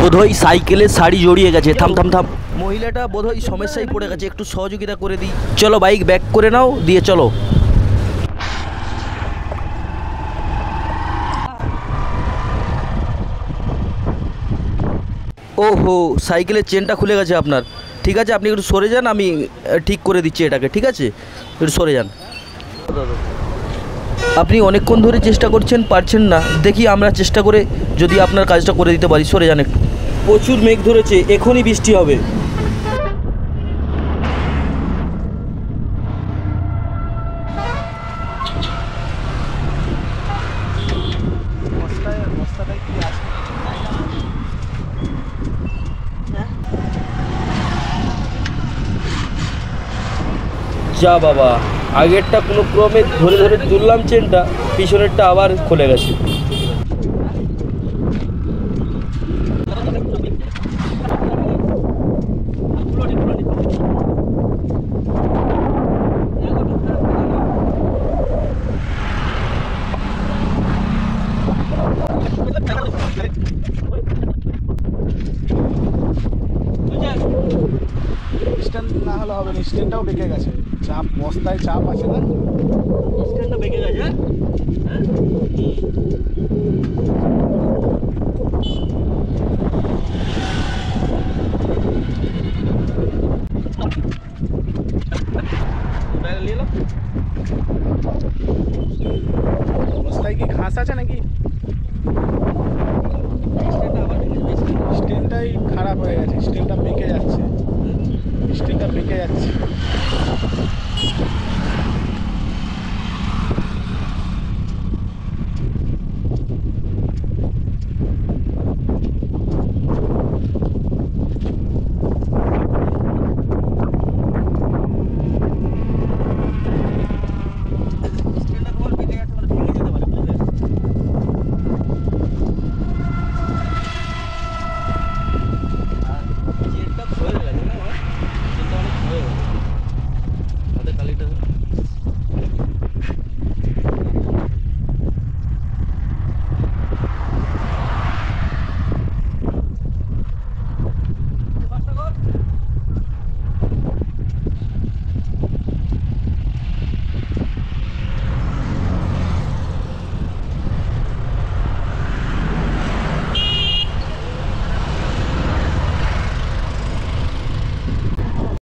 বোধহয় সাইকেলের শাড়ি জড়িয়ে গেছে। থাম থাম থাম, মহিলাটা বোধহয় সমস্যায় পড়ে গেছে, একটু সহযোগিতা করে দিই। চলো বাইক ব্যাক করে নাও, দিয়ে চলো। ওহো, সাইকেলের চেনটা খুলে গেছে আপনার। ঠিক আছে, আপনি একটু সরে যান, আমি ঠিক করে দিচ্ছি এটাকে। ঠিক আছে, একটু সরে যান। আপনি অনেকক্ষণ ধরে চেষ্টা করছেন, পারছেন না। দেখি আমরা চেষ্টা করে যদি আপনার কাজটা করে দিতে পারি। সরে যান একটু। প্রচুর মেঘ ধরেছে, এখনই বৃষ্টি হবে। যা বাবা, আগেরটা কোনো ক্রমে ধরে ধরে তুললাম চেনটা, পিছনেরটা আবার খুলে গেছে। স্ট্যান্ড না হলে হবে না, স্ট্যান্ডটাও বেঁকে গেছে। চাপ, বস্তায় চাপ আছে না, স্ট্যান্ডটা বেঁকে গেছে। বস্তায় কি ঘাস আছে নাকি? স্ট্যান্ডটাই খারাপ হয়ে গেছে, স্ট্যান্ডটা বেঁকে যাচ্ছে, স্ট্যান্ডটা বেঁকে যাচ্ছে।